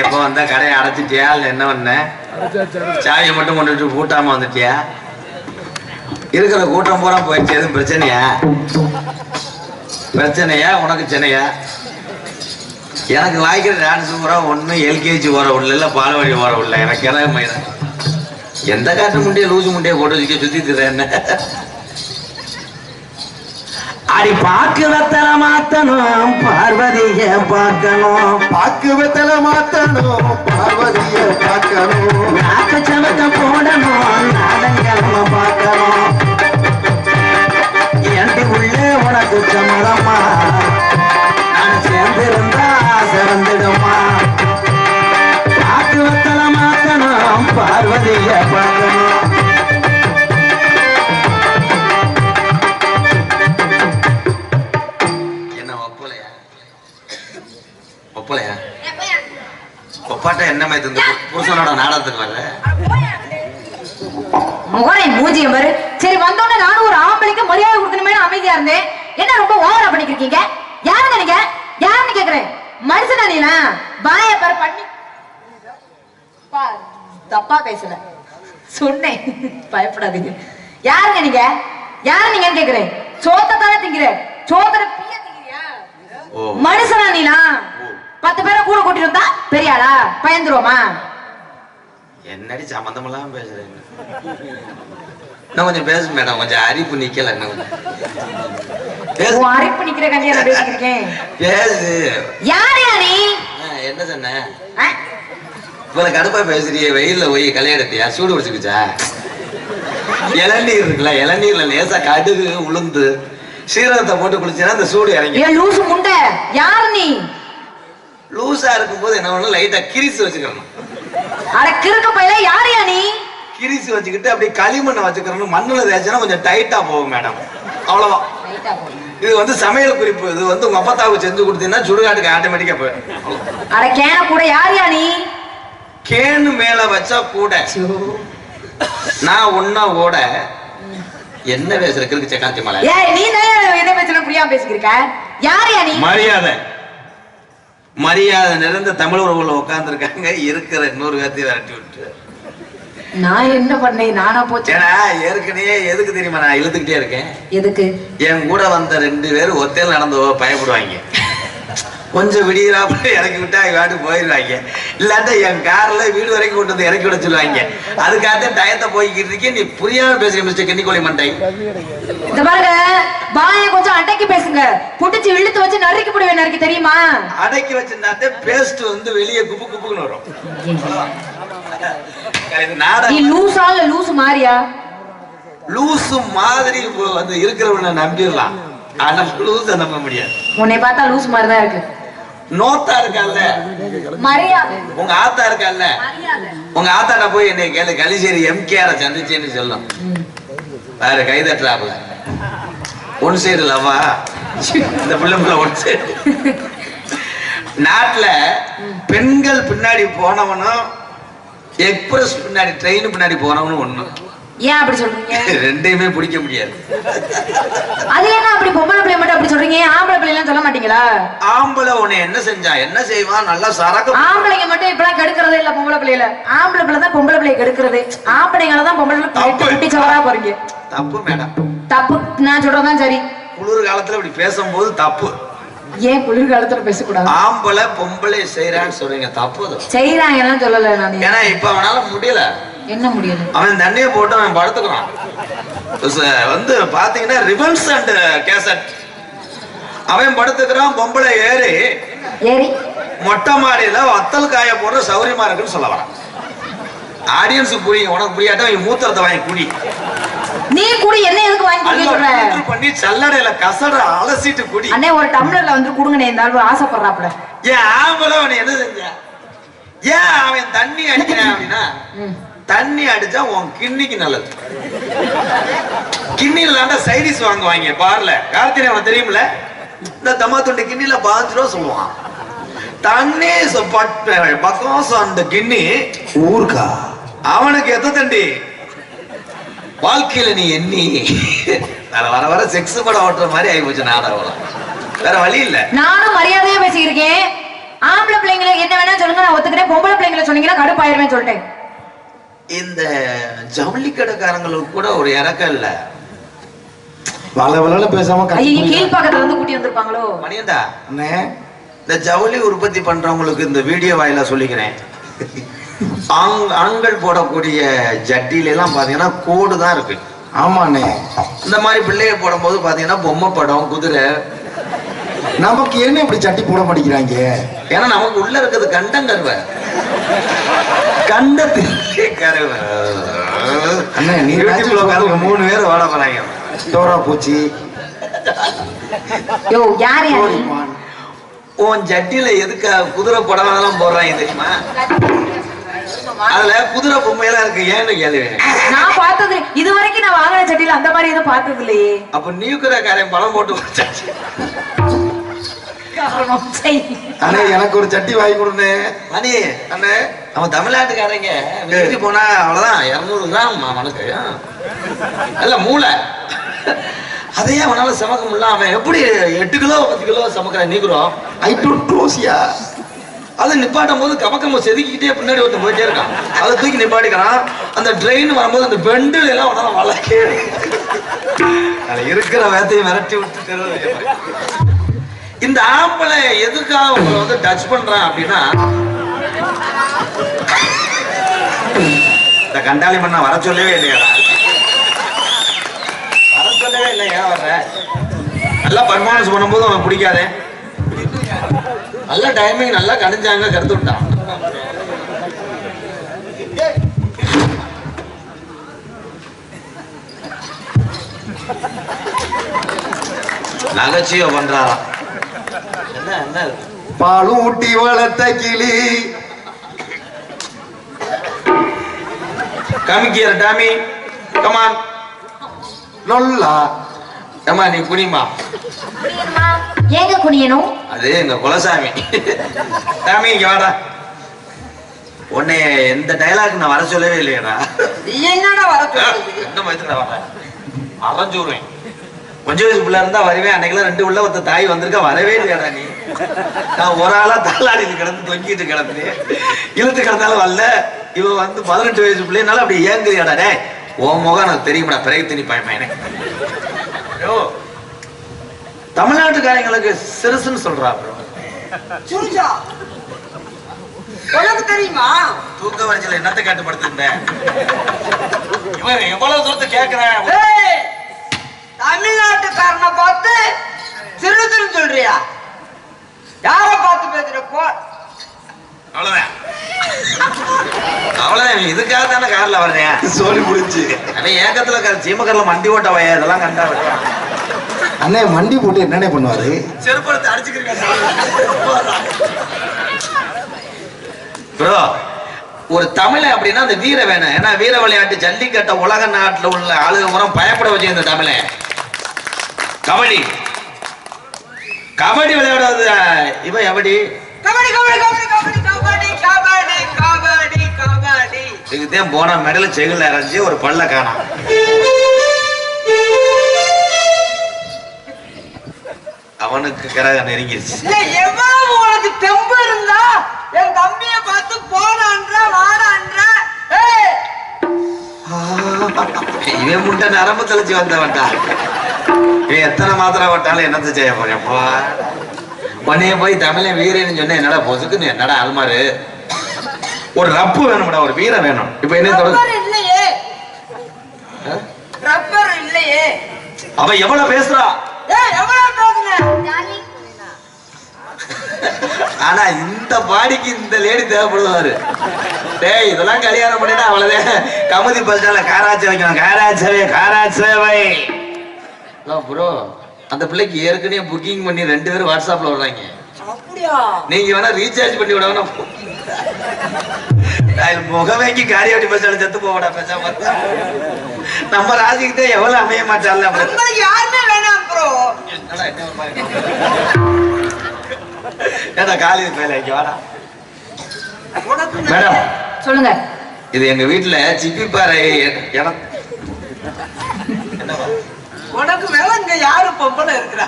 எப்ப வந்தா கடையை அடைச்சிட்டியா இல்ல என்ன பண்ண? சாவியை மட்டும் கொண்டுட்டு பூட்டாம வந்துட்டியா? இருக்கிற கூட்டம் பூரா போயிடுச்சு. எதுவும் பிரச்சனையா? பிரச்சனையா உனக்கு சென்னையா? எனக்கு வாய்க்கிற டான்ஸ் பூரா ஒண்ணு எல்கேஜி போற உள்ள இல்ல பால்வாடி போற உள்ள. எனக்கு என்ன எந்த காட்டு முண்டிய லூசு முண்டிய போட்டு வச்சுக்க சுத்திட்டு என்ன? அடி பாக்கு வெத்தல மாத்தணும் பார்வதிய பார்க்கணும். பாக்கு வெத்தல மாத்தணும் பார்வதிய பார்க்கணும். நாக்கு சமத்த போடணும் நாடங்கிழமை பார்க்கணும். என்டி உள்ளே உனக்கு சம்மதமா? நான் சேர்ந்திருந்தா சிறந்திடுமா? பாக்கு வெத்தல மாத்தணும் பார்வதிய பார்க்கணும். ஒப்பாட்ட என்ன மாதிரி புருஷனோட நாடகத்துக்கு வரல முகரை மூஞ்சியம் பாரு. சரி வந்தோடனே நானும் ஒரு ஆம்பளைக்கு மரியாதை கொடுக்கணுமே அமைதியா இருந்தேன். என்ன ரொம்ப ஓவரா பண்ணிருக்கீங்க? யாருங்க நீங்க? யாருன்னு கேக்குறேன். மனுஷனா நீனா? வாய பாரு பண்ணி தப்பா பேசல சொன்னேன். பயப்படாதீங்க. யாருங்க நீங்க? யாரு நீங்கன்னு கேக்குறேன். சோத்தத்தானே திங்கிற? சோத்தர பிய திங்கிறியா? மனுஷனா நீனா? 10 பேரை கூட கூட்டிட்டு வந்தா பெரியாளா? பயந்துருவோமா? என்னடி சம்பந்தம் எல்லாம் பேசுறேன். இன்னும் கொஞ்சம் பேசு மேடம். கொஞ்சம் அரிப்பு நிக்கல. அரிப்பு நிக்கிற கண்டியா பேசிருக்கேன். பேசு. யாரையா நீ? என்ன சொன்ன? இவ்வளவு கடுப்பா பேசுறிய? வெயில்ல போய் கல்யாணத்தியா? சூடு பிடிச்சிருச்சா? இளநீர் இருக்குல்ல, இளநீர்ல லேசா கடுகு உளுந்து சீரகத்தை போட்டு குளிச்சா அந்த சூடு இறங்கி. லூசு முண்டை. யாரு நீ? லூசா இருக்கும் போது என்ன பண்ணணும்? லைட்டா கிரிசு வச்சுக்கணும். அட கிறுக்கு பையல. யாரையா நீ? கிரிசு வச்சுக்கிட்டு அப்படியே களிமண்ணை வச்சுக்கணும். மண்ணுல தேய்ச்சா கொஞ்சம் டைட்டா போகும் மேடம். அவ்வளவுதான். இது வந்து சமையல் குறிப்பு. இது வந்து உங்க அப்பத்தாவுக்கு செஞ்சு கொடுத்தீங்கன்னா சுடுகாட்டுக்கு ஆட்டோமேட்டிக்கா போயிடும். அட கேன கூட. யாரையா நீ? கேனு மேல வச்சா கூட நான் ஒன்னா ஓட. என்ன பேசுற கிறுக்கு சக்காந்தி மலை? ஏய் நீ தான் எதை பேசணும் புரியாம பேசிக்கிருக்க. யாரையா நீ? மரியாதை மரியாதை நிறைந்த தமிழ் உறவுல உட்கார்ந்து இருக்காங்க. இருக்கிற 100 பேர்த்தையும் விரட்டி விட்டு நான் என்ன பண்ணேன்? நானா போச்சு. ஏற்கனவே எதுக்கு தெரியுமா நான் இழுத்துக்கிட்டே இருக்கேன்? எதுக்கு? என் கூட வந்த 2 பேர் ஒத்தையில் நடந்து பயப்படுவாங்க. கொஞ்சம் விடியறாப்புல இறக்கி விட்டா வாட்டு போயிடுவாங்க. இல்லாட்ட என் கார்ல வீடு வரைக்கும் கொண்டு வந்து இறக்கி விட சொல்லுவாங்க. அதுக்காக டயத்தை போய்கிட்டு இருக்கேன். நீ புரியாம பேசுற மிஸ்டர் கன்னிக்கோழி மண்டை. இந்த பாருங்க வாயை கொஞ்சம் அடக்கி பேசுங்க. புடிச்சு இழுத்து வச்சு நறுக்கி போடுவேன். நறுக்கி தெரியுமா? அடக்கி வச்சிருந்தாத்தே பேஸ்ட் வந்து வெளியே குப்பு குப்புன்னு வரும். நீ லூசா இல்ல லூசு மாறியா? லூசு மாதிரி வந்து இருக்கிறவனை நம்பிடலாம். ஆனா லூச நம்ப முடியாது. உன்னை பார்த்தா லூசு மாதிரிதான் இருக்கு. நோத்தா இருக்கல்ல மரியாதை. உங்க ஆத்தா இருக்கல்ல, உங்க ஆத்தாட்ட போய் என்னை கேளு. கலிசேரி எம்கேஆர சந்திச்சேன்னு சொல்லும். வேற கைதட்டுறாப்புல ஒன் சைடு லவா. இந்த பிள்ளை ஒன் சைடு. நாட்டுல பெண்கள் பின்னாடி போனவனும் எக்ஸ்பிரஸ் பின்னாடி ட்ரெயின் பின்னாடி போனவனும் ஒண்ணு. ஏன் அப்படி சொல்றீங்க? ரெண்டையுமே பிடிக்க முடியாது. அது என்ன அப்படி பொம்பளை பிள்ளை மட்டும் அப்படி சொல்றீங்க? ஆம்பளை பிள்ளை எல்லாம் சொல்ல மாட்டீங்களா? ஆம்பளை உன்னை என்ன செஞ்சா என்ன செய்வான்? நல்லா சரக்கு. ஆம்பளைங்க மட்டும் இப்பெல்லாம் கெடுக்கிறதே இல்ல பொம்பளை பிள்ளைல. ஆம்பளை பிள்ளை தான் பொம்பளை பிள்ளைய கெடுக்கிறது. ஆம்பளைங்களை தான் பொம்பளை குட்டி சவரா போறீங்க. தப்பு மேடம். தப்பு. நான் சொல்றதான் சரி. குளிர் காலத்துல இப்படி பேசும்போது தப்பு. ஏன் குளிர்காலத்துல பேசக்கூடாது? ஆம்பளை பொம்பளை செய்யறான்னு சொல்றீங்க. தப்பு செய்யறாங்கன்னு சொல்லல நான். ஏன்னா இப்ப அவனால முடியல. என்ன முடியல? அவன் தண்ணியை போட்டு அவன் படுத்துக்கிறான். வந்து பாத்தீங்கன்னா ரிவன்ஸ் அண்ட் கேசட். அவன் படுத்துக்கிறான். பொம்பளை ஏறி மொட்டை மாடியில வத்தல் காய போடுற சௌரியமா இருக்குன்னு சொல்ல வரான். ஆடியன்ஸுக்கு புரியும். உனக்கு புரியாட்டா அவன் மூத்திரத்தை வாங்கி குடி. நீ குடி. என்ன எதுக்கு வாங்கி குடி? பண்ணி சல்லடையில கசட அலசிட்டு குடி. அண்ணே ஒரு டம்ளர்ல வந்து குடுங்கனே. இந்த ஆளு ஆசைப்படுறாப்ல. ஏன் ஆம்பளை அவன் என்ன செஞ்சா? ஏன் அவன் தண்ணி அடிக்கிறான் அப்படின்னா, தண்ணி அடிச்சா உன் கிண்ணிக்கு நல்லது. கிண்ணில சைடிஸ் வாங்குவாங்க பார்ல. கார்த்திகை அவன் தெரியுமில்ல? இந்த தம்மா துண்டு கிண்ணில 15 ரூபா சொல்லுவான். தண்ணி பக்கம் அந்த கிண்ணி ஊர்க்கா. அவனுக்கு எத்த தண்டி வாழ்க்கையில நீ எண்ணி வர வர செக்ஸ் படம் ஓட்டுற மாதிரி ஆகி போச்சு நாடகம். வேற வழி இல்ல. நானும் மரியாதையா பேசியிருக்கேன். ஆம்பளை பிள்ளைங்களை என்ன வேணா சொல்லுங்க, நான் ஒத்துக்கிறேன். பொம்பளை பிள்ளைங்களை சொன்னீங்கன்னா கடுப்பாயிருவேன் சொல்லிட்டேன். இந்த ஜவுளி கடைக்காரங்களுக்கு கூட ஒரு இறக்கம் இல்ல. வளவளன்னு பேசாம ஐயோ, கீழ்பாக்கத்துல இருந்து கூட்டி வந்திருப்பாங்களோ? மணியண்டா இந்த ஜவுளி உற்பத்தி பண்றவங்களுக்கு இந்த வீடியோ வாயிலா சொல்லிக்கிறேன். ஆண்கள் போடக்கூடிய ஜட்டில எல்லாம் பாத்தீங்கன்னா கோடு தான் இருக்கு. ஆமாண்ணே. இந்த மாதிரி பிள்ளைய போடும் போது பாத்தீங்கன்னா பொம்மை படம், குதிரை. நமக்கு என்ன இப்படி சட்டி போட மாட்டேங்கிறாங்க? ஏன்னா நமக்கு உள்ள இருக்கிறது கண்டம் கருவ, கண்டத்திலே கருவ. அண்ணா நீ 3 பேர் வாட போறாங்க. டோரா பூச்சி. யோ யார் யார்? உன் ஜட்டில எதுக்கு குதிரை படம் எல்லாம் போடுறாங்க தெரியுமா? அதுல குதிரை பொம்மையெல்லாம் இருக்கு. ஏன்னு கேள்வி நான் பார்த்தது இது வரைக்கும் நான் வாங்கின சட்டியில அந்த மாதிரி எதுவும் பார்த்தது இல்லையே. அப்ப நியூக்கிரக்காரன் படம் போட்டு அண்ணே எனக்கு ஒரு சட்டி வாங்கி கொடுனே. மணி அண்ணே, நம்ம தமிழ்நாட்டுக்காரங்க வெளியே போனா அவ்வளவுதான் 200 கிராம் மனுக்கு இல்ல மூளை. அதையே அவனால சமக்க முடியல. அவன் எப்படி 8 கிலோ 10 கிலோ சமக்கிறான் நீக்குறோம். ஐ டோன்ட் க்ளோஸ்யா. அதை நிப்பாட்டும் போது கபக்கம் செதுக்கிட்டே பின்னாடி ஒருத்தன் போயிட்டே இருக்கான். அதை தூக்கி நிப்பாட்டிக்கிறான். அந்த ட்ரெயின் வரும்போது அந்த பெண்டில் எல்லாம் அவனால வளர்க்கே இருக்கிற வேத்தையும் விரட்டி விட்டு. இந்த ஆம்பளை எதுக்காக உங்களை வந்து டச் பண்றான் அப்படின்னா, இந்த கண்டாளி பண்ண வர சொல்லவே இல்லையா? வர சொல்லவே இல்லையா? வர்ற நல்லா பர்ஃபார்மன்ஸ் பண்ணும்போது அவன் பிடிக்காதே. நல்ல டைமிங், நல்லா கணிஞ்சாங்க, கருத்து விட்டான். நகைச்சுவை பண்றாராம். என்ன என்ன பாலும் ஊட்டி வளர்த்த கிளி. காமிக்கியர் டாமி, கமான் நொல்லா. ஏமா நீ குனிமா. ஏங்க குனியணும்? அது எங்க குலசாமி. டாமி இங்க வாடா. உன்னை எந்த டைலாக் நான் வர சொல்லவே இல்லையடா. என்னடா வர சொல்றது? என்ன வயசுல வர அரைஞ்சூருவேன். கொஞ்சம் வயசு பிள்ளை இருந்தா வருவேன். அன்னைக்கெல்லாம் 2 உள்ள ஒருத்த தாய் வந்திருக்கா, வரவே இல்லையாடா நீ. நான் ஒரு ஆளா தாளாடிட்டு கிடந்து தொங்கிட்டு கிடந்து இழுத்து கிடந்தாலும் வரல. இவ வந்து 18 வயசு பிள்ளைனால அப்படி ஏங்குறியாடா. டே உன் முகம் எனக்கு தெரியுமாடா, பிறகு திணி பயமே. தமிழ்நாட்டுக்காரங்களுக்கு சிறுசுன்னு சொல்றா. உனக்கு தெரியுமா? தூக்க வரிசையில என்னத்தை கட்டுப்படுத்திருந்தேன். இவன் எவ்வளவு தூரத்தை கேட்கிறேன். தமிழ்நாட்டுக்காரனை பார்த்து சிறுசுன்னு சொல்றியா? யார பார்த்து பேசுறப்போ? அவ்வளவுதான் அவ்வளவுதான். இதுக்காக தானே கார்ல வர்றேன். சோழி முடிச்சு அவன் ஏக்கத்துல சீமக்கர்ல மண்டி ஓட்ட வய இதெல்லாம் கண்டா விடுறான். அண்ணே மண்டி போட்டு என்னண்ணே பண்ணுவாரு? செருப்பத்தை அடிச்சுக்கிறீங்க ப்ரோ. ஒரு தமிழை அப்படின்னா அந்த வீர வேணும். ஏன்னா வீர விளையாட்டு ஜல்லிக்கட்டை உலக நாட்டுல உள்ள ஆளுக முறம் பயப்பட வச்சு இந்த தமிழை. கபடி கபடி விளையாடுவது இவன் எப்படி? கபடி கபடி கபடி கபடி கபடி கபடி கபடி கபடி. இதுதான் போன மெடல செகுல இறஞ்சி ஒரு பல்ல காணாம். அவனுக்கு கரக நெருங்கிருச்சு. எவ்வளவு உனக்கு தெம்பு இருந்தா என் தம்பிய பார்த்து போடான்ற வாடான்ற. இவன் முட்டை நரம்பு தெளிச்சு வந்தவன்டா. இவன் எத்தனை மாத்திரம் வட்டாலும் என்னத்தை செய்ய போறேன்ப்பா. உன்னைய போய் தமிழை வீரன்னு சொன்ன என்னடா பொசுக்குன்னு என்னடா அல்மாரு. ஒரு ரப்பு வேணும்டா, ஒரு வீரம் வேணும். இப்ப என்ன இல்லையே, ரப்பர் இல்லையே. அவ எவ்வளவு பேசுறா? ஆனா இந்த பாடிக்கு இந்த லேடி தேவைப்படுவாரு. டேய் இதெல்லாம் கல்யாணம் பண்ணினா அவ்வளவுதான். கமுதி பஸ்டால காராட்சி வைக்கணும். காராட்சவே காராட்சவை ப்ரோ. அந்த பிள்ளைக்கு ஏற்கனவே புக்கிங் பண்ணி 2 பேரும் வாட்ஸ்அப்ல வர்றாங்க. நீங்க வேணா ரீசார்ஜ் பண்ணி விட. முகவேங்கி காரியாட்டி பஸ்டால செத்து போவடா பேசாம. நம்ம ராசிக்கிட்ட எவ்வளவு அமைய மாட்டாள். யாருமே வேணாம் ப்ரோ. ஏடா காலேஜ் பேல இங்க வாடா. மேடம் சொல்லுங்க. இது எங்க வீட்டுல சிப்பி பாறை இடம். உனக்கு மேல இங்க யாரு பொம்பளை இருக்கிறா?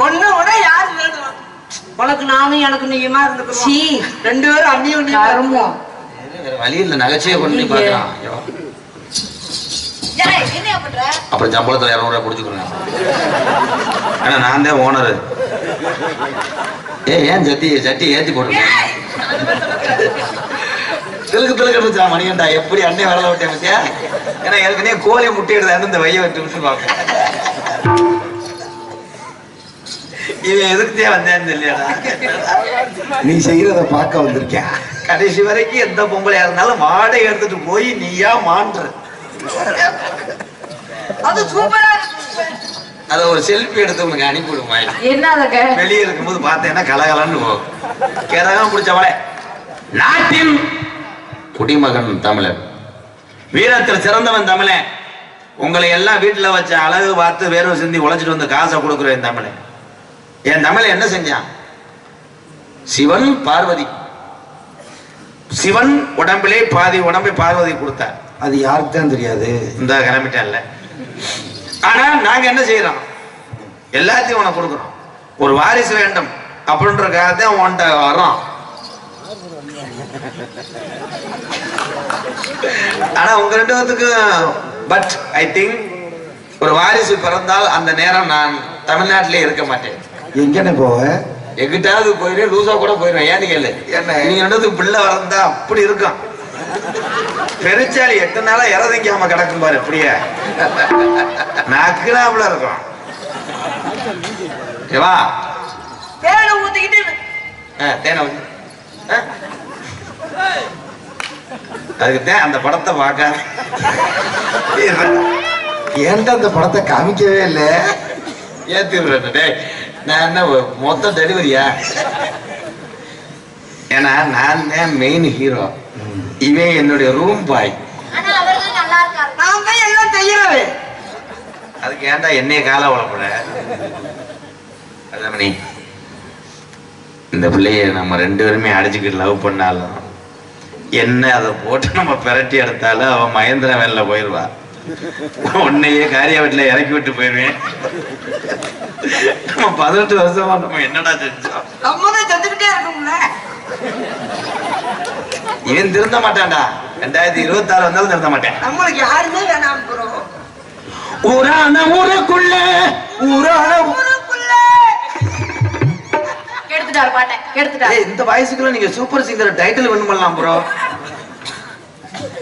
ஒண்ணு விட யாரு வேணும்? உனக்கு நானும் எனக்கு நீயுமா சீ, இருந்துக்கிறோம். 2 பேரும் அண்ணியும் கருமம். வேற வழி இல்ல, நகைச்சியை கொண்டு பாக்கலாம். ஏய், என்னையா பண்ற? அப்புறம் சம்பளத்துல 200 ரூபாய் குடிச்சுக்கிறேன். ஆனா நான் தான் ஓனர். ஏன் சட்டி ஏத்தி போடுறேன். திலுக்கு மணிகண்டா எப்படி அண்ணே வரல விட்டேன் பத்தியா? ஏன்னா ஏற்கனவே கோழி முட்டை எடுத்தாந்து இந்த வைய விட்டு பார்ப்பேன். இவன் எதுக்குதே வந்தேன்னு இல்லையாடா? நீ செய்யறத பார்க்க வந்திருக்கேன். கடைசி வரைக்கும் எந்த பொம்பளையா இருந்தாலும் மாடை எடுத்துட்டு போய் நீயா மாண்ற. அது சூப்பரா இருக்கு. அத ஒரு செல்ஃபி எடுத்து உனக்கு அனுப்பி விடுமா? என்னதுங்க? வெளியே இருக்கும்போது பார்த்தேன்னா கலகலன்னு போகும். கேரகம் பிடிச்சவளே, நாட்டின் குடிமகன் தமிழன், வீரத்தில் சிறந்தவன் தமிழன். உங்களை எல்லாம் வீட்டுல வச்ச அழகு பார்த்து வேர்வை சிந்தி உழைச்சிட்டு வந்து காசை கொடுக்குற என் தமிழன். என் தமிழன் என்ன செஞ்சான்? சிவன் பார்வதி, சிவன் உடம்பிலே பாதி உடம்பை பார்வதி கொடுத்தார். அது யாருக்கு தான் தெரியாது. இந்த கிளம்பிட்டேன்ல. ஆனா நாங்க என்ன செய்யறோம்? எல்லாத்தையும் உனக்கு கொடுக்குறோம். ஒரு வாரிசு வேண்டும் அப்படின்றக்காகத்தான் உன்கிட்ட வர்றோம். ஆனா உங்க 2 பேத்துக்கு பட் ஐ திங்க் ஒரு வாரிசு பிறந்தால் அந்த நேரம் நான் தமிழ்நாட்டிலே இருக்க மாட்டேன். எங்கன்னு போவ? எங்கிட்டாவது போயிடுவேன், லூசா கூட போயிடுவேன். ஏன்னு கேளு, என்ன நீங்க 2 பேத்துக்கு பிள்ளை வளர்ந்தா அப்படி இருக்கும். பெருச்சாலி 8 நாளா இறதிக்காம கிடக்கும் பாரு, அப்படியே நக்குனாப்புல இருக்கும். ஏவா தேனை ஊத்திக்கிட்டு தேனை ஊத்தி அதுக்கு அந்த படத்தை பார்க்காத. ஏன்டா அந்த படத்தை காமிக்கவே இல்லை? ஏத்திடுறேன். டேய், நான் என்ன மொத்த டெலிவரியா? ஏன்னா நான் தான் மெயின் ஹீரோ, இவன் என்னுடைய ரூம் பாய். ஆனா அவர்கள் நல்லா இருக்காரு. நான் தான் எல்லாம் செய்யறவே. அதுக்கு ஏன்டா என்னைய கால வளப்பட? அதாமணி, இந்த பிள்ளைய நம்ம 2 பேருமே அடிச்சுக்கிட்டு லவ் பண்ணாலும் என்ன அதை போட்டு நம்ம பிரட்டி எடுத்தாலும் அவன் மகேந்திர வேலையில போயிடுவா. உன்னையே காரியா வீட்டுல இறக்கி விட்டு போயிடுவேன். நம்ம 18 வருஷமா நம்ம என்னடா செஞ்சோம்? நம்ம தான் செஞ்சுக்கிட்டே இருக்கோம்ல. இவன் திருந்த மாட்டான்டா. 2026 வந்தாலும் திருந்த மாட்டேன். நம்மளுக்கு யாருமே வேணாம் ப்ரோ. ஊரான ஊருக்குள்ள ஊரான ஊருக்குள்ள கெடுத்துட்டாரு பாட்டை, கெடுத்துட்டாரு. இந்த வயசுக்குள்ள நீங்க சூப்பர் சிங்கர் டைட்டில் வின் பண்ணலாம் ப்ரோ.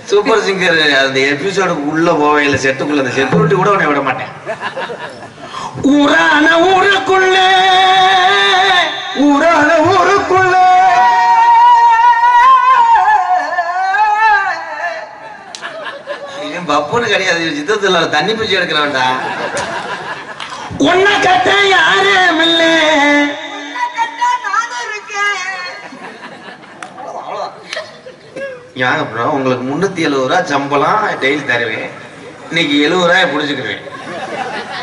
சூப்பர் சிங்கர் அந்த எபிசோடுக்கு உள்ள போவையில செட்டுக்குள்ள அந்த செக்யூரிட்டி கூட உன்னை விட மாட்டேன். ஊரான ஊருக்குள்ள ஊரான ஊருக்குள்ள பப்புன்னு கிடையாது, சித்தத்துல தண்ணி பிடிச்சி எடுக்கிற வேண்டாம். உன்னை கட்ட யாரும் இல்ல, யாங்க ப்ரோ உங்களுக்கு 370 ரூபா சம்பளம் டெய்லி தருவேன். இன்னைக்கு 70 ரூபாய் பிடிச்சிக்கிறேன்.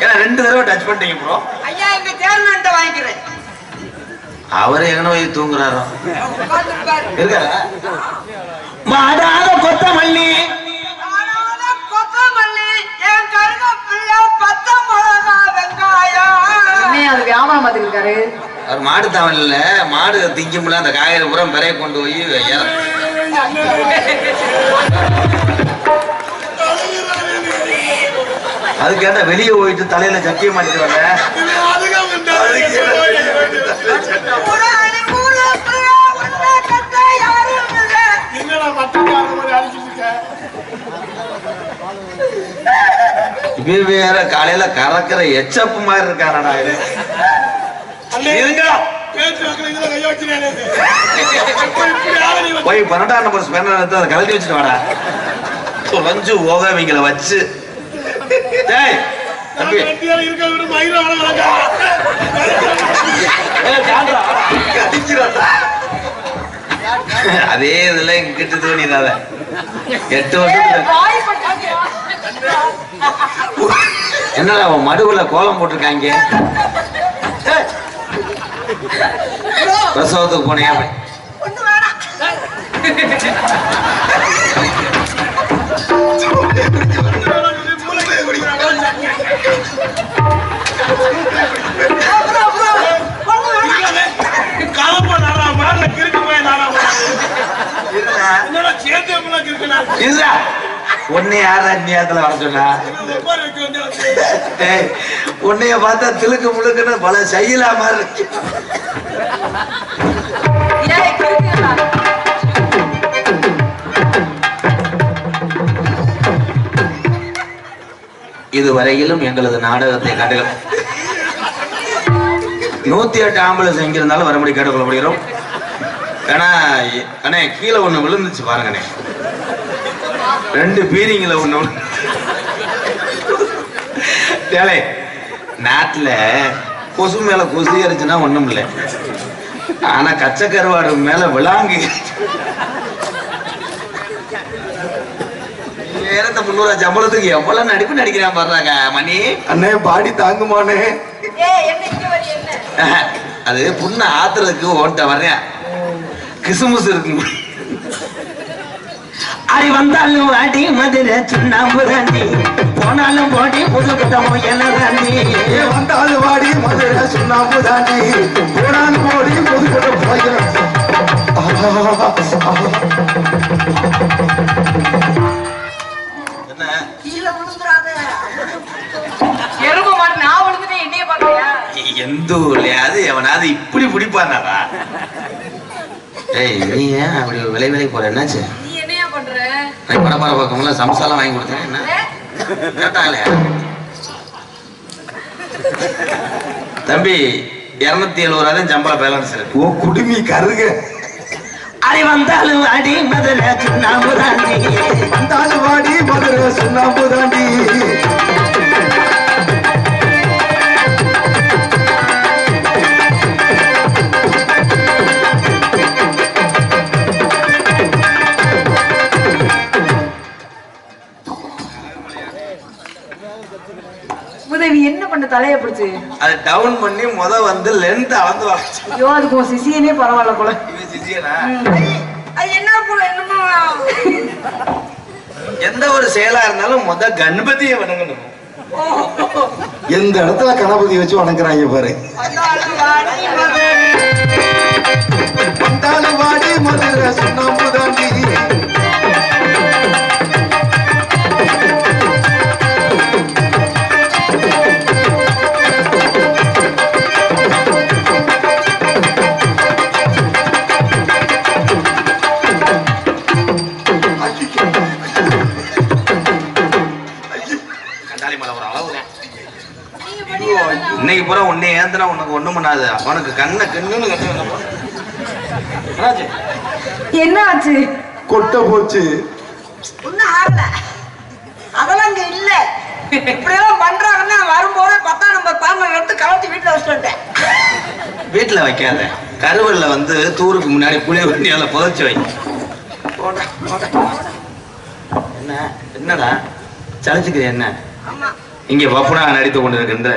ஏன்னா 2 தடவை டச் பண்ணிட்டீங்க ப்ரோ. ஐயா எங்க சேர்மன்ட்ட வாங்கிக்கிறேன். அவரு எங்கனோ போய் தூங்குறாரோ உட்கார்ந்துருப்பாரு. இருக்காரா? மாடாத கொத்தமல்லி கொத்தமல்லி என் கருவேப்பிலை பச்சை மிளகா வெங்காயம். என்ன அது வியாபாரம் பார்த்துட்டு இருக்காரு? அவர் மாடு தாவல்ல, மாடு திங்கும்ல அந்த காய்கறி புறம் பிறைய கொண்டு போய் அதுக்கேட்ட வெளியே போயிட்டு தலையில சட்டியை மாட்டிட்டு வர. இது வேற காலையில கறக்கிற எச்சப்பு மாதிரி இருக்காரடா இது. போய் 12ஆம் நம்பர் ஸ்பெண்டர் எடுத்து அதை கழட்டி வச்சுட்டு வாடா. தொலைஞ்சு ஓகவங்களை வச்சு அதே இதுல கிட்டு தோணிடாத. 8 வருஷத்துல என்னடா அவன் மடுவுல கோலம் போட்டிருக்காங்க. பிரசவத்துக்கு போனியா? இல்ல உன்னை யாரா நேரத்துல வர சொன்னா உன்னைய பார்த்தா திலுக்கு முழுக்குன்னு பல செய்யலா மாதிரி இருக்கு. இதுவரையிலும் எங்களது நாடகத்தை கண்டுகள் 108 ஆம்புலன்ஸ் எங்க இருந்தாலும் வரும்படி கேட்டுக்கொள்ளப்படுகிறோம். ஏன்னா அண்ணே கீழே ஒண்ணு விழுந்துச்சு பாருங்கண்ணே, 2 பீரிங்கில ஒண்ணு தேலை. நாட்டுல கொசு மேல கொசு எரிச்சுன்னா ஒண்ணும் இல்லை, ஆனா கச்சை கருவாடு மேல விளாங்கு இந்த 300 சம்பளத்துக்கு எவ்வளவு நடிப்பு நடிக்கிறான் பாடுறாங்க மணி. அண்ணே பாடி தாங்குமானே. அது புண்ண ஆத்துறதுக்கு ஓட்ட வர்றேன், கிசுமுசு இருக்கு. அடி வந்தாலும் அடி மதுரை சுண்ணாம்புதாண்டி, போனாலும் போடி புதுக்கட்டமோ என்னதாண்டி. வந்தாலும் வாடி மதுரை சுண்ணாம்புதாண்டி, போனாலும் போடி புதுக்கட்டம் போகிறேன். எறும்பு மாட்டு நான் விழுந்துட்டேன், என்னைய பாக்கலையா? எந்த ஊர்லயாவது எவனாவது இப்படி பிடிப்பானாடா? ஏய் நீ ஏன் அப்படி விலை விலை போற? என்னாச்சு? நீ என்னையா பண்ற? படப்பட பக்கம்ல சம்சாலாம் வாங்கி கொடுத்தேன், என்ன கேட்டாங்களே தம்பி 270 சம்பளம் பேலன்ஸ் இருக்கு. ஓ குடுமி கருக. அடி வந்தாலும் அடி மதுரை சுண்ணாம்புதாண்டி, வந்தாலும் வாடி மதுரை சுண்ணாம்புதாண்டி. உதவி என்ன பண்ண தலைய பிடிச்சு அது டவுன் பண்ணி வந்து லென்த் அளந்து வாச்சு. ஐயோ அதுக்கு உன் சிசியனே பரவாயில்ல போல. இது சிசியனா? அது என்ன போல என்னமோ. எந்த ஒரு செயலா இருந்தாலும் கணபதியை வணங்கணும். எந்த இடத்துல கணபதி வச்சு வணங்குறாங்க பாரு. வந்தாலும் வாடி மதுரை சுண்ணாம்புதாண்டி. இன்னைக்கு பூரா உன்னை ஏந்தனா உனக்கு ஒண்ணும் பண்ணாது, அவனுக்கு கண்ணை கண்ணுன்னு கட்டு. என்ன ஆச்சு? கொட்ட போச்சு. ஒண்ணும் ஆகல, அதெல்லாம் இங்க இல்ல. இப்படியெல்லாம் பண்றாங்கன்னா வரும்போதே 10ஆம் நம்பர் பாம்பை எடுத்து கலட்டி வீட்டுல வச்சுட்டேன். வீட்டுல வைக்காத, கருவல்ல தூருக்கு முன்னாடி புளிய வண்டியால புதைச்சு வை. என்ன என்னடா சலிச்சுக்கிற? என்ன இங்க பப்புனா நடித்து கொண்டிருக்கின்ற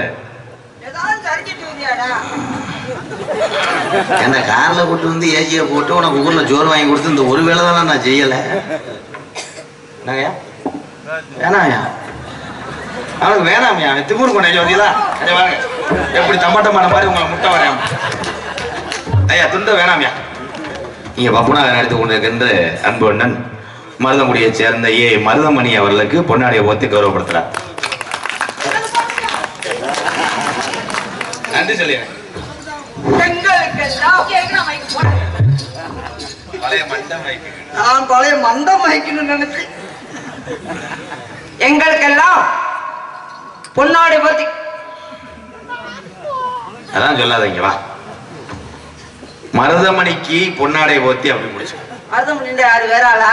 என்ன கார்ல கூட்டு ஏசிய போட்டு உனக்கு ஊர்ல ஜோறு வாங்கி கொடுத்து இந்த ஒரு வேலை தான் நான் செய்யல. வேணாயா அவனுக்கு வேணாமையா? திமுரு கொண்டா எப்படி தம்பாட்டமான மாதிரி உங்களை முட்டை வரையாம ஐயா துண்ட வேணாமையா? இங்க பப்புனாக நடித்து கொண்டிருக்கின்ற அன்பு அண்ணன் மருதமுடியை சேர்ந்த மருதமணி அவர்களுக்கு பொன்னாடியை ஒத்தி கௌரவப்படுத்துறார். நன்றி சொல்லிடுறேன். நான் பழைய மண்டம் வைக்கணும்னு நினைச்சு எங்களுக்கெல்லாம் பொன்னாடி பத்தி அதான் சொல்லாதீங்க. வா மருதமணிக்கு பொன்னாடை போத்தி அப்படி முடிச்சு. மருதமணி யாரு வேற ஆளா?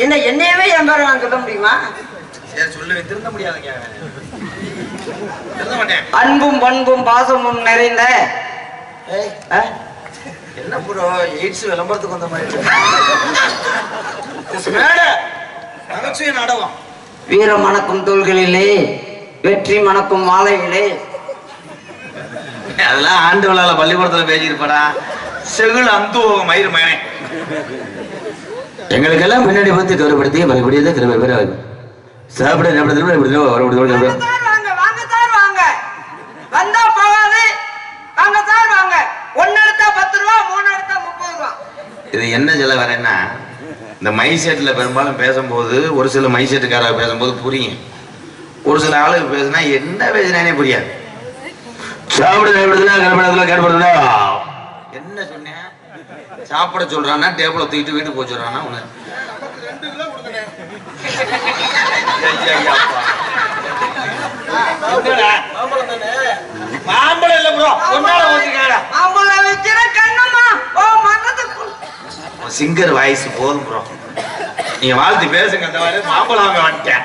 என்ன என்னையவே என் பேர நான் சொல்ல முடியுமா? திருந்த முடியாதுங்க. அன்பும் பண்பும் பாசமும் நிறைந்த என்ன ப்ரோ எய்ட்ஸ் விளம்பரத்துக்கு வந்த மாதிரி நாடகம். வீர மணக்கும் தோள்களிலே வெற்றி மணக்கும் மாலைகளே. அதெல்லாம் ஆண்டு விழால பள்ளிக்கூடத்துல பேசியிருப்படா. செகுல் அந்து மயிறு மயனே எங்களுக்கெல்லாம் பின்னாடி பார்த்து கௌரவப்படுத்தி மறுபடியும் திரும்ப பேர் சாப்பிட வந்தா போகாது. வாங்க சார் வாங்க. 1 எடுத்தா 10 ரூபா, 3 எடுத்தா 30 ரூபா. இது என்ன சொல்ல வரேன்னா இந்த மைசெட்ல பெரும்பாலும் பேசும்போது ஒரு சில மைசெட்டுக்காரங்க பேசும்போது புரியும், ஒரு சில ஆளுக்கு பேசுனா என்ன பேசுனானே புரியாது. கேட்படுதுல என்ன சொன்னேன், சாப்பிட சொல்றானா டேபிள தூக்கிட்டு வீட்டுக்கு போய் சொல்றானா உன மாம்பழம் இல்ல ப்ரோ, மாம்பழம் வைக்கிற கண்ணம்மா ஓ மனதுக்கு சிங்கர் வாய்ஸ் போதும் ப்ரோ, நீங்க வாழ்த்து பேசுங்க. அந்த மாதிரி மாம்பழம் வாங்க வந்துட்டேன்.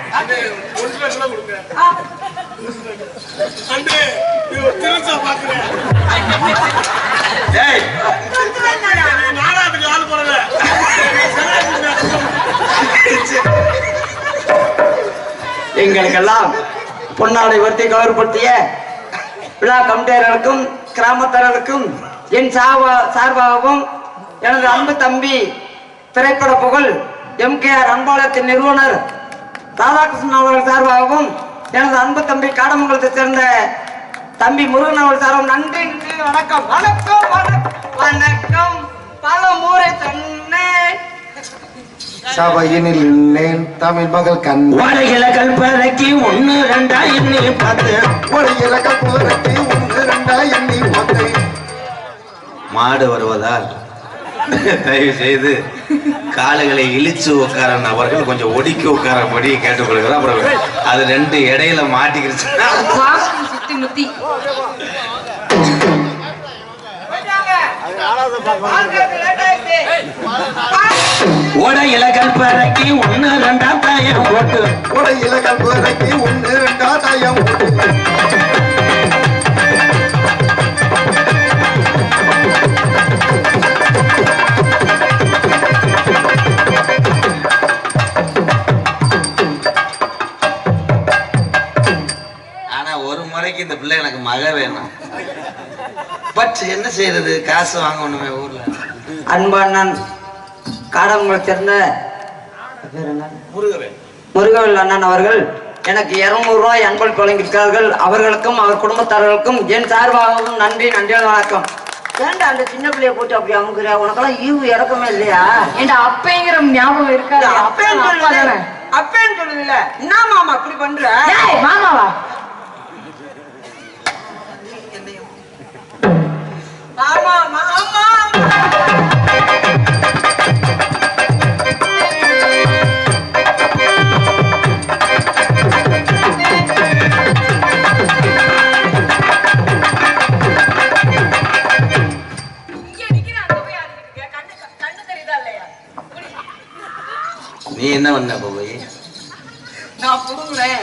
எங்களுக்கெல்லாம் பொன்னாடை வருத்தி கௌரவப்படுத்திய விழா கமிட்டியர்களுக்கும் கிராமத்தார்களுக்கும் என் சார்பாகவும் எனது அன்பு தம்பி திரைப்பட புகழ் MKR அன்பாலயத்தின் நிறுவனர் ராதாகிருஷ்ணன் அவர்கள் சார்பாகவும் எனது அன்பு தம்பி காடமங்கலத்தை சேர்ந்த தம்பி முருகன் அவர்கள் சார்பாகவும் நன்றி வணக்கம் வணக்கம் வணக்கம் பல முறை சொன்னேன் சபையினில் தமிழ் மகள் கண் வடகில கல்பறைக்கு 1 2 எண்ணி 10 ஒளியில கல்பறைக்கு 1 2 எண்ணி 10 மாடு வருவதால் தயவு செய்து காலுகளை இழிச்சு உட்கார நபர்கள் கொஞ்சம் ஒடுக்கி உட்காரபடி கேட்டுக்கொள்கிறோம். அப்புறம் அது 2 இடையில மாட்டிக்கிடுச்சு. சுத்தி முத்தி உடையில கல்பறைக்கு 1 2 தாயம் போட்டு ஒளியில கல்பறைக்கு 1 2 தாயம் போட்டு இந்த பிள்ளை எனக்கு மக வேணும். பட் என்ன செய்யறது, காசு வாங்கணுமே ஊர்ல. அன்பண்ணன் காடமங்கலத்தை சேர்ந்த முருகவேல் அண்ணன் அவர்கள் எனக்கு 200 ரூபாய் அன்பளிப்பு வழங்கியிருக்கிறார்கள். அவர்களுக்கும் அவர் குடும்பத்தார்களுக்கும் என் சார்பாகவும் நன்றி வணக்கம். ஏன்டா அந்த சின்ன பிள்ளைய போட்டு அப்படி அமுக்குற, உனக்கெல்லாம் ஈவு இறக்கமே இல்லையா? ஏன்டா அப்பேங்கிற ஞாபகம் இருக்காது? அப்பேன்னு சொல்லுதுல, என்ன மாமா அப்படி பண்ற? மாமாவா? மாமா மாமா நீ என்ன பண்ண போய்? நான் புடுங்குறேன்,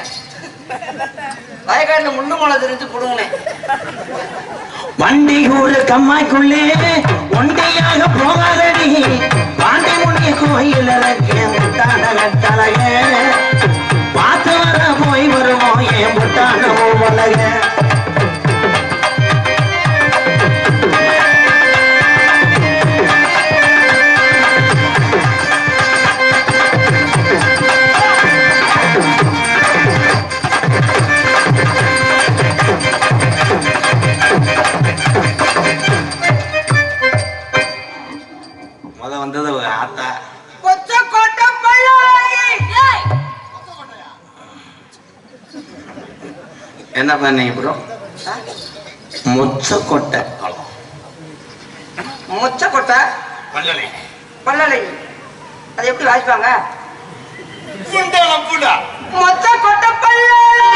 வயக்காட்டுல முள்ளு மலை தெரிஞ்சு புடுங்குனேன். வண்டி ஊரு கம்மாய்க்குள்ளே ஒண்டியாக போகாதடி, பாண்டி முனி கோயில் கட்டழக பார்த்து வர போய் வருவோம் என் முட்டான உலக. வந்தது ஆத்தா என்ன பண்ணீங்க ப்ரோ? மொச்சக்கொட்டை. மொச்சக்கொட்டை பல்லலை அது எப்படி வாசிப்பாங்க? மொச்சக்கொட்டை பல்லலை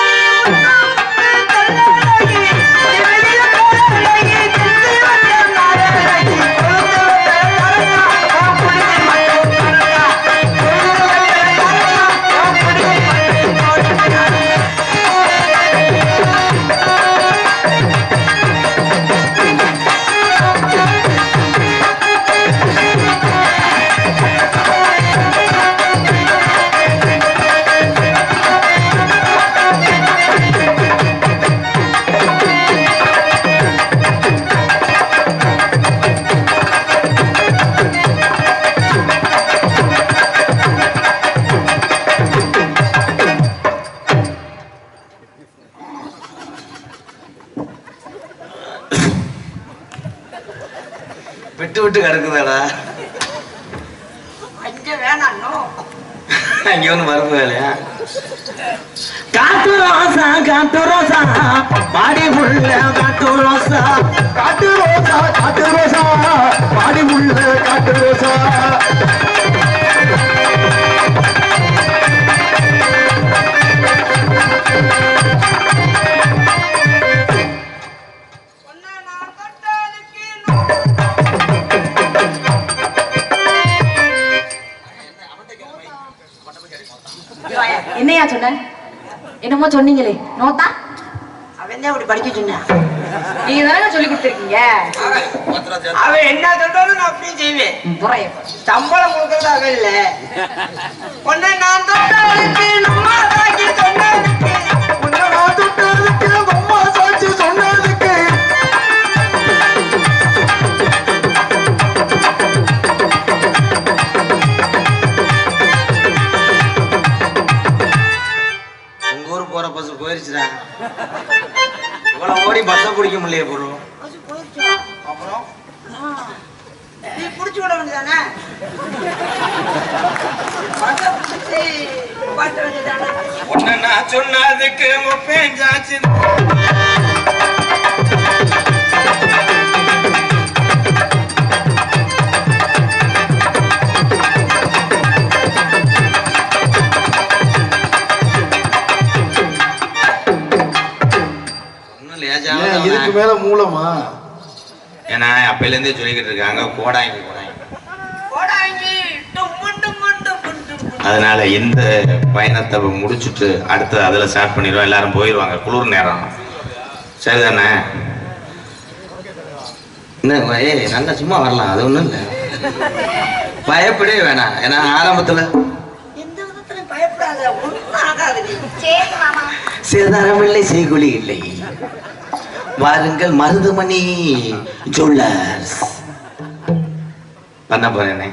விட்டு விட்டு கிடக்குதாடா. அங்க வேணாம், இங்க ஒண்ணு மறுப்பு வேலையா? காட்டு ரோசா பாடி உள்ள காட்டு ரோசா காட்டு ரோசா காட்டு ரோசா பாடி உள்ள காட்டு ரோசா என்னையா சொன்ன? என்னமோ சொன்னீங்களே நோத்தா? அவன் அப்படி படிக்க சொன்னான். நீங்க தானே சொல்லி கொடுத்துருக்கீங்க. அவன் என்ன சொல்றாலும் நான் அப்படியே செய்வேன். சம்பளம் கொடுக்கறதாக இல்ல. உன்னை நான் தொட்டதுக்கு நம்ம சாட்சி சொன்னதுக்கு உன்னை நான் தொட்டதுக்கு அம்மா சாட்சி சொன்னதுக்கு உங்க ஊர் போற பஸ் போயிருச்சுடா. இவ்வளவு ஓடி பஸ்ஸ பிடிக்க முடியல போறோம். அப்புறம் நீ புடிச்சு விட வேண்டியதானே? உன்னை நான் சொன்னதுக்கு முப்பேஞ்சாச்சு. இதுக்கு மேல மூலமா? ஏன்னா அப்பையில இருந்தே சொல்லிக்கிட்டு இருக்காங்க கோடாங்கி. அதனால இந்த பயணத்தை முடிச்சுட்டு அடுத்து அதுல ஸ்டார்ட் பண்ணிடுவோம். எல்லாரும் போயிடுவாங்க, குளிர் நேரம். சரிதானே? நல்லா சும்மா வரலாம், அது ஒண்ணும் இல்லை. பயப்படவே வேணாம். ஏன்னா ஆரம்பத்துல எந்த விதத்திலும் பயப்படாத, ஒன்றும் ஆகாது. சேதாரமில்லை, செய்குலி இல்லை. வாருங்கள் மருதுமணி ஜுவல்லர்ஸ். பண்ண போறேனே,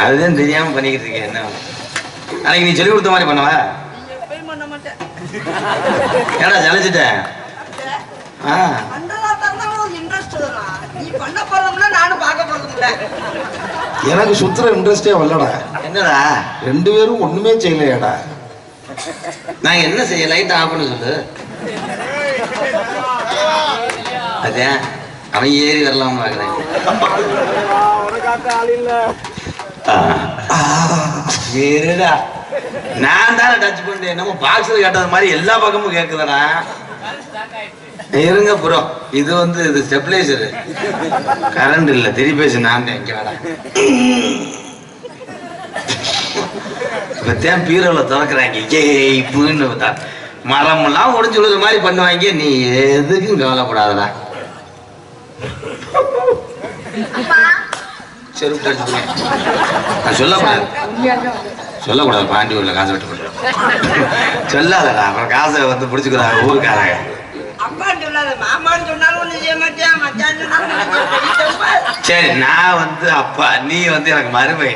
அதுதான் தெரியாம பண்ணிக்கிட்டு இருக்கேன். என்ன அன்னைக்கு நீ சொல்லி கொடுத்த மாதிரி பண்ணவா? ஏடா ஜலிச்சிட்டேன். எனக்கு சுத்துற இன்ட்ரெஸ்டே வரலடா. என்னடா ரெண்டு பேரும் ஒண்ணுமே செய்யலையாடா. நான் என்ன செய்ய? லைட் ஆஃப் பண்ண சொல்லு. அதே அவன் ஏறி வரலாம் பாக்குறேன். வேறுடா நான் தானே டச் பண்ணிட்டேன். என்னமோ பாக்ஸ்ல கேட்டது மாதிரி எல்லா பக்கமும் கேக்குதுடா. இருங்க ப்ரோ, இது இது ஸ்டெபிளைசர், கரண்ட் இல்ல. திருப்பி பேசு. நான் எங்க வேடா இப்பத்தான் பீரோல திறக்கிறாங்க. இப்பன்னு மரம் எல்லாம் உடஞ்சு விழுற மாதிரி பண்ணுவாங்க. நீ எதுக்கும் கவலைப்படாதடா. சரி நான் சொல்லக்கூடாது. பாண்டி ஊர்ல காசு வெட்டு போட்டு சொல்லாதடா. அப்புறம் காசை பிடிச்சுக்கிறாங்க ஊருக்காரங்க. சரி நான் அப்பா, நீ எனக்கு மருமை.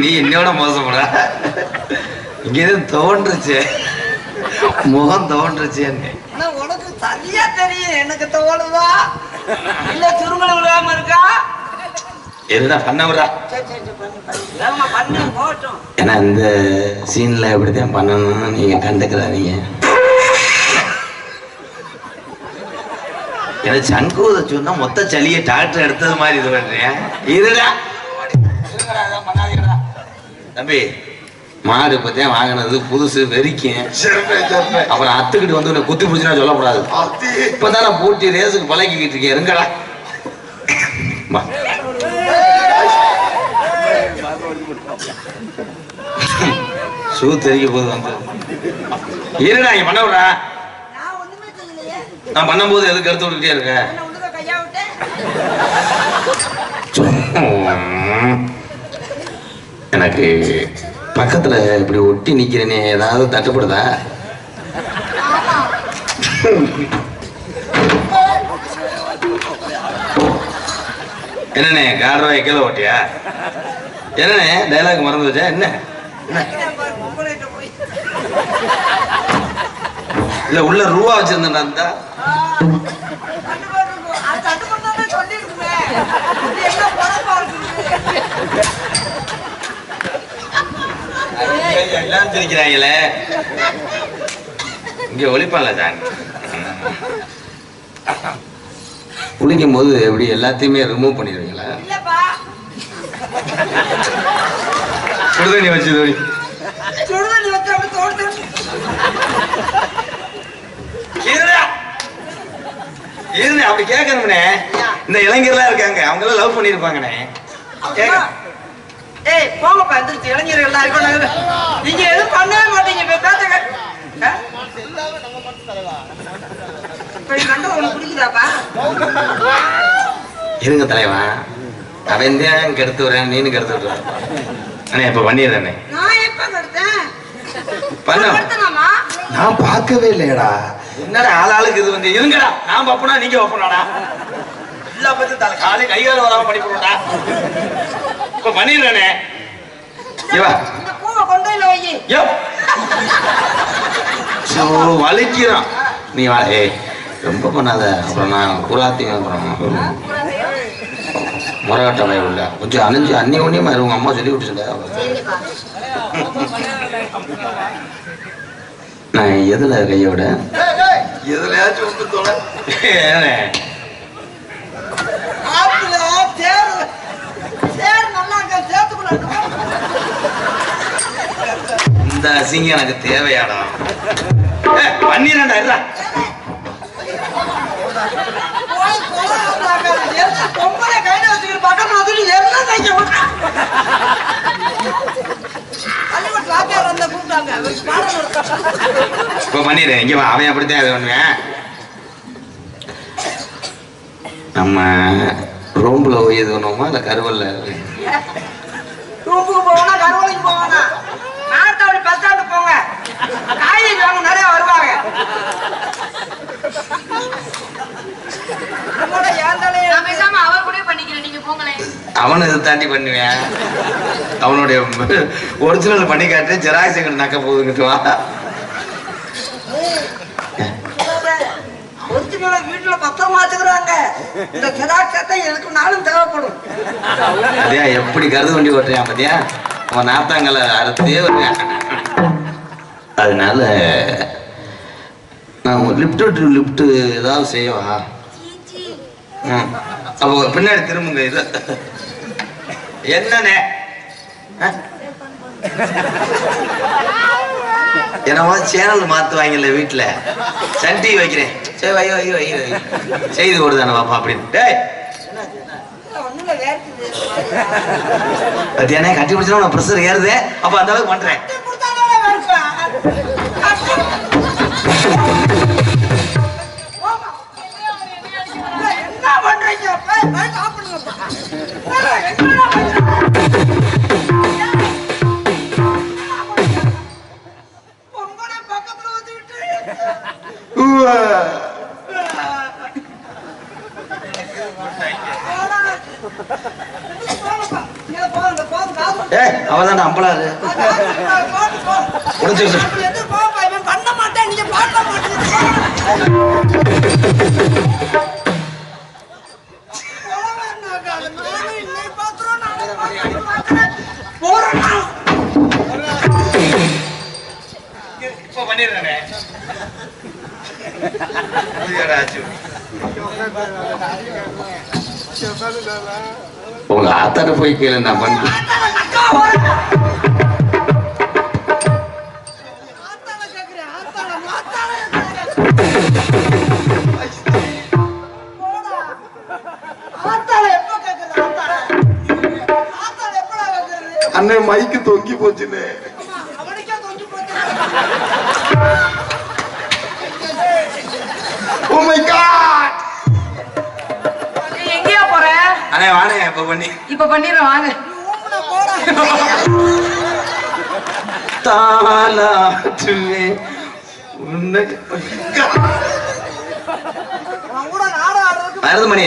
நீ என்னோட மோசப்படா. இங்க எதுவும் தோன்றுச்சு, முகம் தோன்றுச்சு. உனக்கு சரியா தெரியும். எனக்கு தோணுதா இல்ல சுருங்கல் விடாம இருக்கா? என்னடா பண்ண விடா. ஏன்னா இந்த சீன்ல எப்படித்தான் பண்ணணும்னு நீங்க கண்டுக்கிறாதீங்க. ஏன்னா சங்கூத சொன்னா மொத்த சளியை டாக்டர் எடுத்தது மாதிரி இது பண்றேன். இருடா தம்பி, மாடு இப்பதான் வாங்கினது புதுசு, வெறிக்கும். அப்புறம் அத்துக்கிட்டு உன்னை குத்தி பிடிச்சுனா சொல்லக்கூடாது. இப்பதானே பூட்டி ரேஸுக்கு பழகிக்கிட்டு இருக்கேன். இருங்கடா ஷூ தெரிய போது இருடா. இங்க பண்ண விடா. நான் பண்ணும்போது எதுக்கு எடுத்து விட்டுக்கிட்டே இருக்கேன்? எனக்கு பக்கத்துல இப்படி ஒட்டி நிக்கிறேனே, ஏதாவது தட்டுப்படுதா? என்னண்ணே கார்வாய் கீழே ஓட்டியா? என்னண்ணே டைலாக் மறந்து வச்சா? என்ன இல்ல உள்ள ரூபா வச்சிருந்தா எல்லாரும் சிரிக்கிறாங்களே. இங்க ஒளிப்பான்ல சாமி. குளிக்கும் போது எப்படி எல்லாத்தையுமே ரிமூவ் பண்ணிடுவீங்களா? சுடுதண்ணி வச்சு இருந்தே அப்படி கேட்கணும்னே. இந்த இளைஞர்லாம் இருக்காங்க, அவங்க எல்லாம் லவ் பண்ணிருப்பாங்கண்ணே. ஏய் போங்கப்பா, எந்திரிச்சு இளைஞர்கள் எல்லாம் இருக்கணும். நீங்க எதுவும் பண்ணவே மாட்டீங்க. இருங்க தலைவா, அவன் தான் கெடுத்து வரேன், நீனு கெடுத்து விட்டுறேன். அண்ணே இப்ப பண்ணிடுறேண்ணே. நான் பார்க்கவே இல்லையடா. என்னடா ஆளாளுக்கு இது வந்து இருங்கடா. நான் பாப்பனா நீங்க வைப்பனாடா. எல்லா பத்தி தலை காலை கைகால வராம பண்ணி போடுடா. இப்ப பண்ணிடுறேனே. வலிக்கிறான் நீ. ஏய் ரொம்ப பண்ணாத, அப்புறம் நான் குராத்தையும் அப்புறம் முறகட்டமை உள்ள கொஞ்சம் அணிஞ்சு அன்னி ஒன்னியமா உங்க அம்மா சொல்லி விட்டுச்சுல. நான் எதுல கையோட எதுலயாச்சும் இந்த அசிங்க எனக்கு தேவையாடா. பண்ணிடா இல்ல பண்ணிடுறேன். இங்க அவன் அப்படித்தான் இது பண்ணுவேன். நம்ம ரூம்ல போய் இது பண்ணுவோமா இல்ல கருவல்ல? ரூமுக்கு போவோம்னா கருவலைக்கு போவோம்னா நார்த்தாவடி பஸ் ஸ்டாண்டு போங்க. காய்கறி வாங்க நிறைய வருவாங்க. அவனு இதை தாண்டி பண்ணுவேன். அவனுடைய ஒரிஜினல் பண்ணி காட்டு ஜெராக்ஸ் எங்கிட்ட நக்க போகுதுங்கிட்டு வா. வீட்டுல பத்திரமா வச்சுக்கிறாங்க. இந்த ஜெராக்ஸ் எனக்கு நாளும் தேவைப்படும். அதே எப்படி கருது வண்டி ஓட்டுறியான் பாத்தியா? அவன் நாத்தாங்கல அறுத்தே வருவேன். அதனால நான் லிப்ட் ஏதாவது செய்வா. அப்போ பின்னாடி திரும்புங்க. இது என்னண்ணே? என்னவோ சேனல் மாத்துவாங்கல்ல வீட்டுல, சன் டிவி வைக்கிறேன். சரி வை வை வை வை செய்தி ஓடுதானே பாப்பா அப்படின்னு. பத்தியானே கட்டி பிடிச்சா உனக்கு ப்ரெஷர் ஏறுது. அப்ப அந்த அளவுக்கு பண்றேன். அவதான் அம்பளாரு பண்ண மாட்டேன். நீங்க பார்க்க மாட்டேன். பண்ணிடுறேன். உங்க ஆத்தாட போய் கேளு. நான் பண்ண அண்ணன் மைக்கு தொங்கி போச்சுன்னு. Oh my God! எங்கயா போற? அண்ணே வாணே இப்ப பண்ணிடுறோம் வாங்க. தாலாட்டுவே உன்னை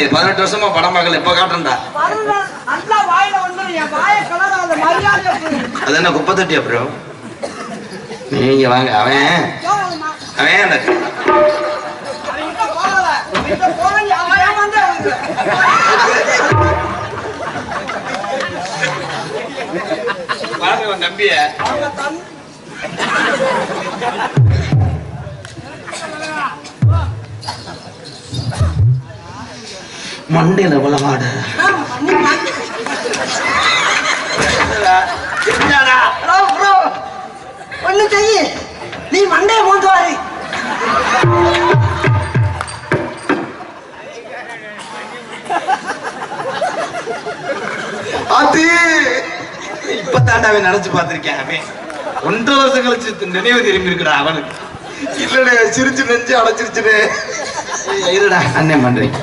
18 வருஷமா படம் பார்க்கல. இப்ப காட்டுறா. அது என்ன குப்பை தட்டியா ப்ரோ? நீங்க வாங்க. அவன் நம்பிய மண்டையில விளவாட ஒண்ணு செய்ய நீ மண்டைய போந்துவாரு அது இப்பதாண்டா அவன் நினைச்சு பார்த்திருக்கேன். அவன் 1.5 வருஷம் கழிச்சு நினைவு திரும்பி இருக்கடா அவனுக்கு. இல்லடே சிரிச்சு நெஞ்சு அடைச்சிருச்சுடே. இருடா அண்ணன் பண்றேன்.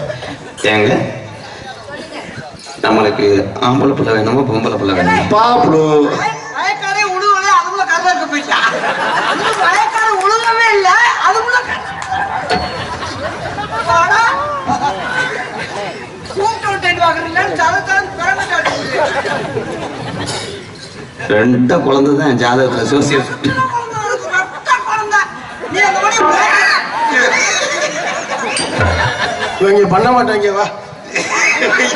ஏங்க நம்மளுக்கு ஆம்பளை பிள்ளை வேணுமா பொம்பளை பிள்ளை வேணுமா? பாப்புடு வயக்காரே உழுவலே அதுக்குள்ள கரை இருக்க போயிட்டா. வயக்கார உழுகவே இல்ல அதுக்குள்ள ரெண்ட குழந்தைதான் ஜாதகத்துல சோசியல். இவங்க பண்ண மாட்டாங்க வா.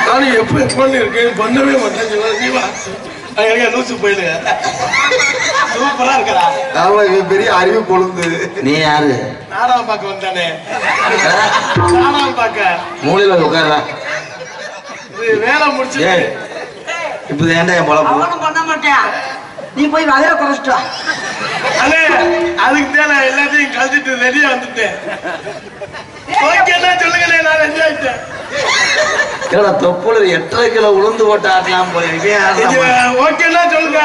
நானும் எப்படி பொண்ணு இருக்கேன் பண்ணவே மாட்டேன். நீ வா லூசு போயிடுங்க. சூப்பரா இருக்கா. ஆமா இவன் பெரிய அறிவு கொழுந்து. நீ யாரு? நாடகம் பார்க்க வந்தானே. நாடகம் பார்க்க மூலையில உட்கார்றா. வேலை முடிச்சு இப்ப ஏன்டா என் பொழப்பு? அவனும் பண்ண மாட்டேன். நீ போய் வகையில குறைச்சிட்டு வா. அண்ணே அதுக்கு தான் நான் எல்லாத்தையும் கழிச்சிட்டு ரெடியா வந்துட்டேன். சொல்லுங்களே நான் ரெடி ஆயிட்டேன். தொப்புல 8.5 கிலோ உளுந்து போட்டு ஆட்டலாம் போல. ஓகேன்னா சொல்லுங்க.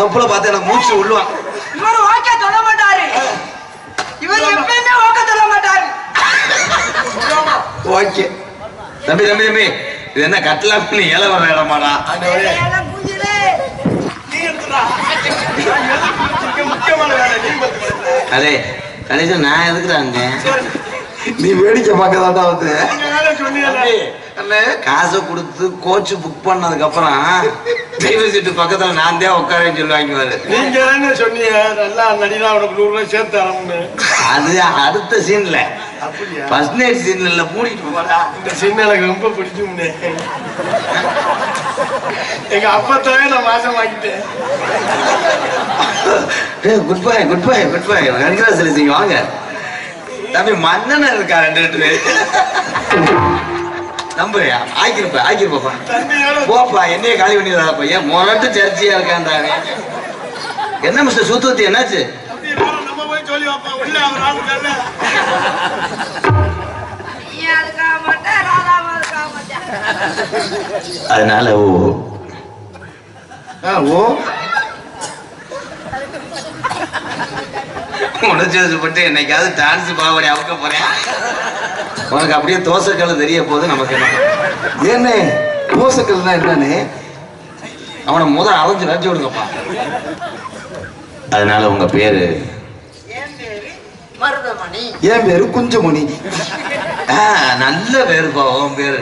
தொப்புல பார்த்து எனக்கு மூச்சு உள்ளுவான். இவரு ஓகே சொல்ல மாட்டாரு. இவர் எப்பயுமே ஓகே சொல்ல மாட்டாரு. ஓகே தம்பி தம்பி தம்பி இது என்ன கட்டலாம் பண்ணி ஏழை வர இடமாடா? அதே கடைசி நான் எதுக்குறாங்க? நீ வேடிக்கை பார்க்கதாண்டா வந்து காசை கொடுத்து கோச்சு புக் பண்ணதுக்கு அப்புறம் டிரைவர் சீட்டு பக்கத்துல நான் தான் உட்காரேன்னு சொல்லுவாங்க. நீங்க தானே சொன்னீங்க நல்லா நடினா உனக்கு 100 ரூபாய் சேர்த்து தரணும்னு. அது அடுத்த சீன்ல ஃபர்ஸ்ட் நைட் சீன்ல மூடிட்டு போடா. இந்த சீன் எனக்கு ரொம்ப பிடிக்கும்னே. எங்க அப்பத்தாவே நான் மாசம் வாங்கிட்டேன். Good bye good bye good bye congratulation. வாங்க தம்பி மன்னன் இருக்கா 2 நம்புறியா? ஆக்கிருப்பா போப்பா. என்னைய காலி பண்ணிடுறாப்பா. ஏன் மொரட்டு சர்ச்சையா இருக்கான்டாங்க. என்ன மிஸ்டர் சூத்துவத்தி என்னாச்சு? நம்ம போய் சொல்லி வைப்பா உள்ள அவர் ஆளு. அதனால உணர்ச்சி என்னைக்காவது டான்ஸ் பாவடி அவுக்க போறேன். உனக்கு அப்படியே தோசைக்கல் தெரிய போது நமக்கு என்ன தோசைக்கல்னா என்னன்னு அவனை முதல் அரைஞ்சு வச்சு விடுங்கப்பா. அதனால உங்க பேரு? என் பேரு குஞ்சுமணி. நல்ல பேருப்பா உன் பேரு.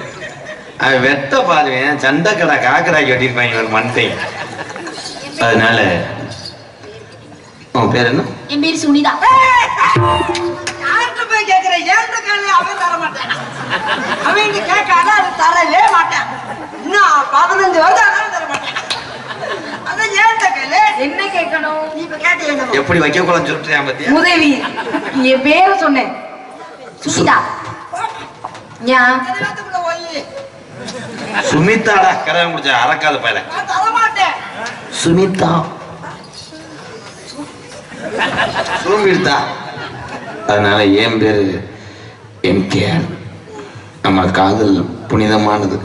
அவன் வெட்ட பாருவேன் சண்டைக்கடை காக்கடாக்கி வெட்டிருப்பாங்க ஒரு மண்டை. அதனால உன் பேர் என்ன? என் பேர் சுனிதா. யார்கிட்ட போய் கேட்கிறேன்? ஏன் கேள்வி அவன் தர மாட்டேன். அவன் கேட்காத அது தரவே மாட்டேன். இன்னும் 15 வருஷம் தர மாட்டேன். அதான் ஏன் கேள்வி என்ன கேட்கணும்? நீ இப்ப கேட்டீங்க எப்படி வைக்க குழந்தை சொல்லிட்டு பத்தியா? உதவி என் பேரை சொன்னேன் சுனிதா. சுமிதாடா கரை முடிச்ச அறக்காத பையல. தர மாட்டேன். சுமிதா சுமிதா. அதனால என் பேரு எம்கேஆர். நம்ம காதல் புனிதமானது.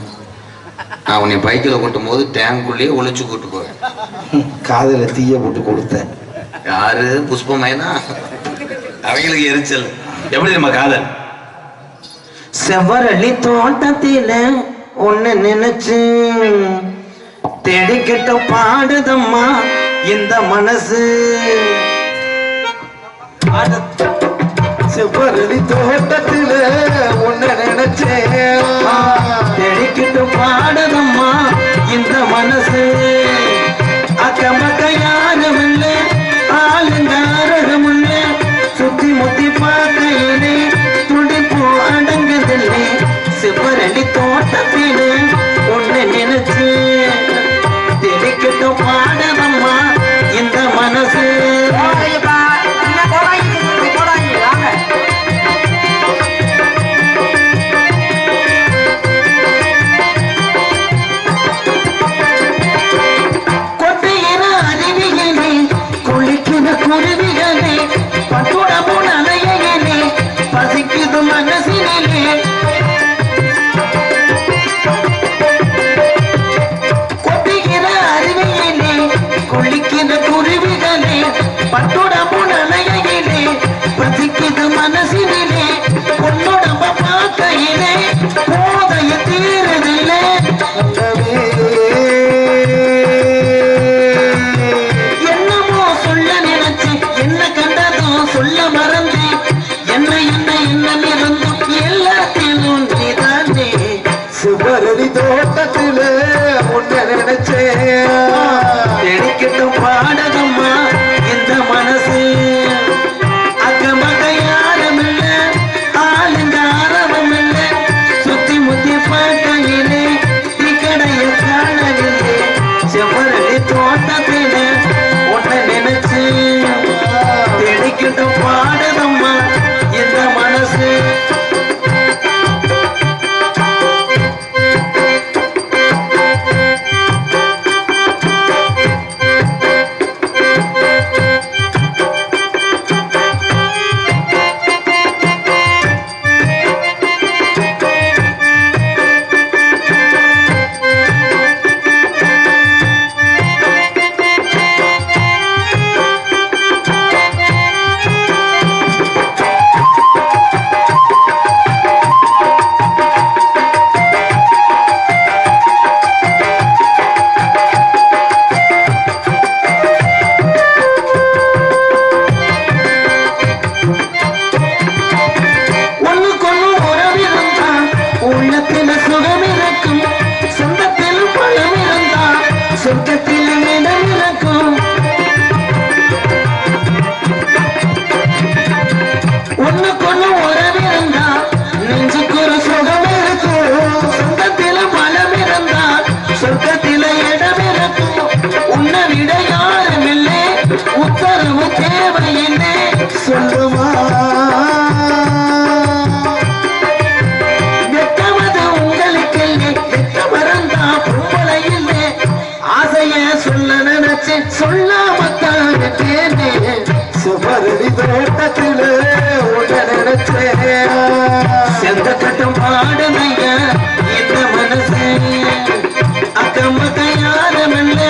நான் உன்னை பைக்கில் கொட்டும் போது டேங்குள்ளேயே ஒளிச்சு கூட்டு போவேன். காதல தீய போட்டு கொடுத்தேன். யாரு? புஷ்பமயனா? அவங்களுக்கு எரிச்சல். எப்படி நம்ம காதல்? செவ்வரளி தோட்டத்தில ஒன்னு நினைச்சு தேடிக்கிட்ட பாடுதம்மா இந்த மனசு. செவ்வரளி தோட்டத்தில ஒன்னு நினைச்சேன் தேடிக்கிட்ட பாடுதம்மா இந்த மனசு. அக்கம் பக்கம் யாரும் இல்ல ஆளுங்காரகம் இல்ல சுத்தி முத்தி பார்க்கையிலே துடிப்போ அடங்குதில்லை. செவ்வரளி தோட்டத்தில ஒன்னு நினைச்சு தேடிக்கிட்ட பாடுதம்மா இந்த மனசு. தோட்டத்திலே உன்னை நினைச்சேன் தெளிக்கட்டும் பாடகம்மா இந்த மனசு அக்கமக யாரும் இல்ல ஆளுங்க ஆரவம் இல்ல சுத்தி முத்தி பார்க்கையிலே இக்கடைய காணவில்லை செவ்வரளி தோட்டத்தில உன்னை நினைச்சு தெளிக்கட்டும் பாடகம்மா இந்த மனசு சொல்லுமா வெட்டவது உங்களுக்கு வெட்ட மறந்தா பொம்பளை இல்லை ஆசைய சொல்ல நினைச்சு சொல்லாமத்தான் சுவரடி தோட்டத்திலே உன்னை நினைச்சேன் செந்த கட்டும் பாடுனைய இந்த மனசு அக்கம்மக்க யாரும் இல்ல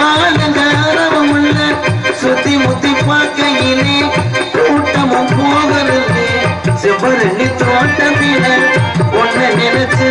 ஆளுங்க ஆரவம் இல்ல சுத்தி முத்தி பார்க்கையிலே கூட்டமும் போகிறது செவ்வரளி தோட்டத்தில உன்னை நினைச்சு